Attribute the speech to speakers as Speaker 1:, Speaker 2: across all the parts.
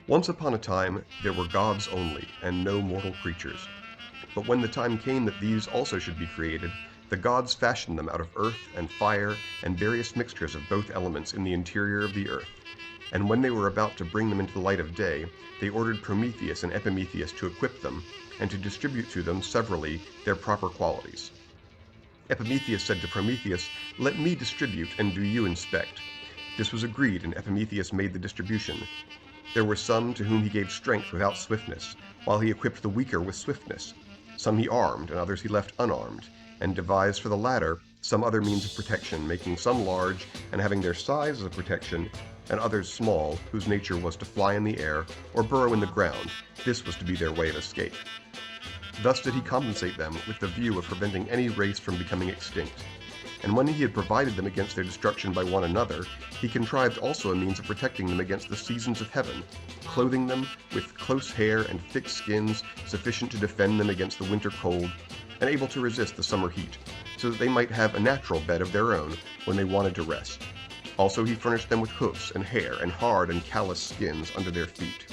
Speaker 1: Once upon a time there were gods only, and no mortal creatures. But when the time came that these also should be created, the gods fashioned them out of earth and fire and various mixtures of both elements in the interior of the earth. And when they were about to bring them into the light of day, they ordered Prometheus and Epimetheus to equip them, and to distribute to them severally their proper qualities. Epimetheus said to Prometheus, "Let me distribute, and do you inspect." This was agreed, and Epimetheus made the distribution. There were some to whom he gave strength without swiftness, while he equipped the weaker with swiftness. Some he armed, and others he left unarmed, and devised for the latter some other means of protection, making some large, and having their size as a protection, and others small, whose nature was to fly in the air, or burrow in the ground. This was to be their way of escape. Thus did he compensate them with the view of preventing any race from becoming extinct. And when he had provided them against their destruction by one another, he contrived also a means of protecting them against the seasons of heaven, clothing them with close hair and thick skins sufficient to defend them against the winter cold, and able to resist the summer heat, so that they might have a natural bed of their own when they wanted to rest. Also he furnished them with hoofs and hair and hard and callous skins under their feet.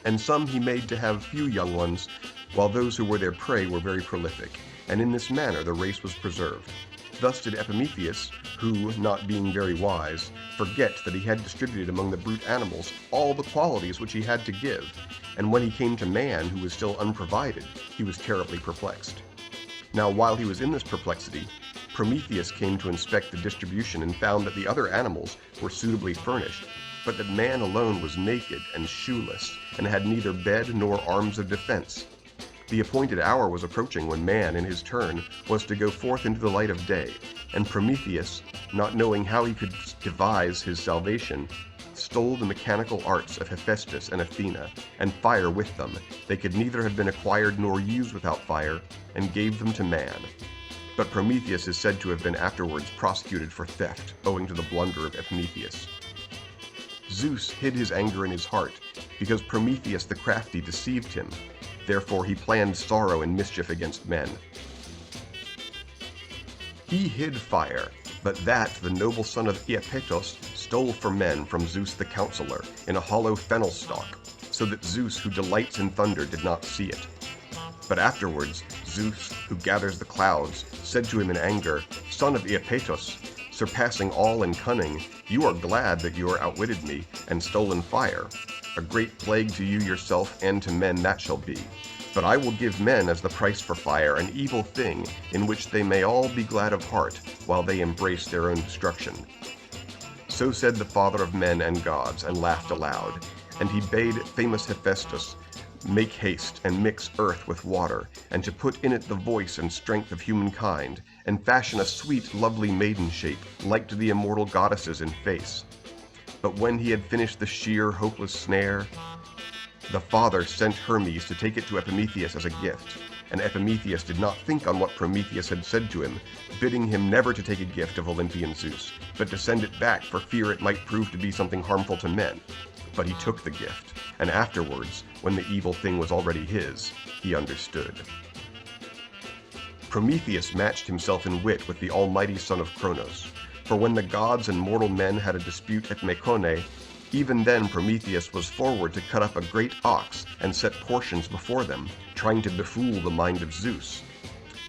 Speaker 1: And some he made to have few young ones, while those who were their prey were very prolific, and in this manner the race was preserved. Thus did Epimetheus, who, not being very wise, forget that he had distributed among the brute animals all the qualities which he had to give, and when he came to man, who was still unprovided, he was terribly perplexed. Now while he was in this perplexity, Prometheus came to inspect the distribution and found that the other animals were suitably furnished, but that man alone was naked and shoeless, and had neither bed nor arms of defense. The appointed hour was approaching when man, in his turn, was to go forth into the light of day, and Prometheus, not knowing how he could devise his salvation, stole the mechanical arts of Hephaestus and Athena, and fire with them. They could neither have been acquired nor used without fire, and gave them to man. But Prometheus is said to have been afterwards prosecuted for theft, owing to the blunder of Epimetheus. Zeus hid his anger in his heart, because Prometheus the crafty deceived him. Therefore he planned sorrow and mischief against men. He hid fire, but that the noble son of Iapetos stole for men from Zeus the counselor, in a hollow fennel stalk, so that Zeus, who delights in thunder, did not see it. But afterwards, Zeus, who gathers the clouds, said to him in anger, "Son of Iapetos, surpassing all in cunning, you are glad that you are outwitted me, and stolen fire. A great plague to you yourself and to men that shall be. But I will give men as the price for fire an evil thing, in which they may all be glad of heart, while they embrace their own destruction." So said the father of men and gods, and laughed aloud. And he bade famous Hephaestus make haste and mix earth with water, and to put in it the voice and strength of humankind, and fashion a sweet, lovely maiden shape, like to the immortal goddesses in face. But when he had finished the sheer, hopeless snare, the father sent Hermes to take it to Epimetheus as a gift, and Epimetheus did not think on what Prometheus had said to him, bidding him never to take a gift of Olympian Zeus, but to send it back for fear it might prove to be something harmful to men. But he took the gift, and afterwards, when the evil thing was already his, he understood. Prometheus matched himself in wit with the almighty son of Cronos, for when the gods and mortal men had a dispute at Mecone, even then Prometheus was forward to cut up a great ox and set portions before them, trying to befool the mind of Zeus.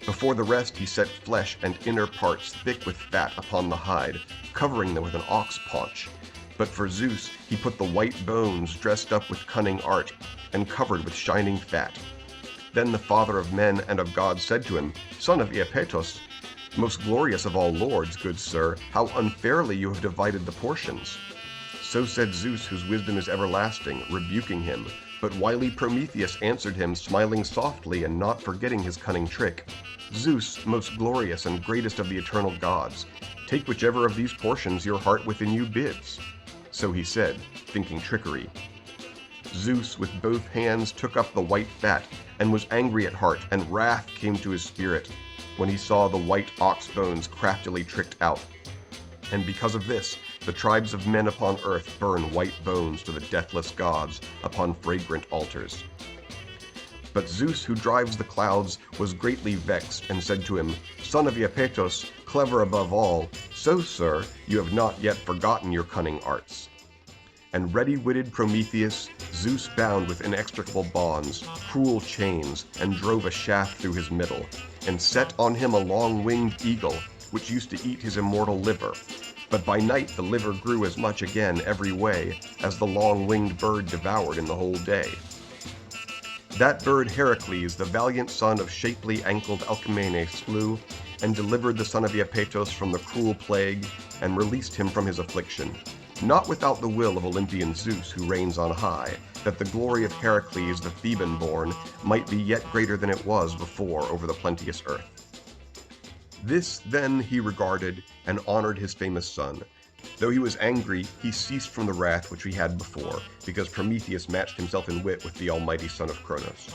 Speaker 1: Before the rest he set flesh and inner parts thick with fat upon the hide, covering them with an ox paunch. But for Zeus he put the white bones dressed up with cunning art, and covered with shining fat. Then the father of men and of gods said to him, "Son of Iapetos, most glorious of all lords, good sir, how unfairly you have divided the portions." So said Zeus, whose wisdom is everlasting, rebuking him. But wily Prometheus answered him, smiling softly and not forgetting his cunning trick, "Zeus, most glorious and greatest of the eternal gods, take whichever of these portions your heart within you bids." So he said, thinking trickery. Zeus with both hands took up the white fat, and was angry at heart, and wrath came to his spirit, when he saw the white ox bones craftily tricked out. And because of this, the tribes of men upon earth burn white bones to the deathless gods upon fragrant altars. But Zeus, who drives the clouds, was greatly vexed, and said to him, Son of Iapetus, clever above all, so, sir, you have not yet forgotten your cunning arts. And ready-witted Prometheus, Zeus bound with inextricable bonds, cruel chains, and drove a shaft through his middle, and set on him a long-winged eagle, which used to eat his immortal liver. But by night the liver grew as much again every way as the long-winged bird devoured in the whole day. That bird Heracles, the valiant son of shapely-ankled Alcmene, slew, and delivered the son of Iapetus from the cruel plague, and released him from his affliction, not without the will of Olympian Zeus, who reigns on high, that the glory of Heracles the Theban-born might be yet greater than it was before over the plenteous earth. This then he regarded, and honored his famous son. Though he was angry, he ceased from the wrath which he had before, because Prometheus matched himself in wit with the almighty son of Cronos.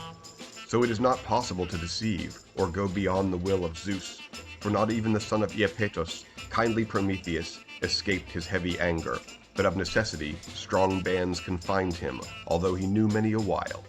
Speaker 1: So it is not possible to deceive, or go beyond the will of Zeus, for not even the son of Iapetus, kindly Prometheus, escaped his heavy anger, but of necessity strong bands confined him, although he knew many a wile.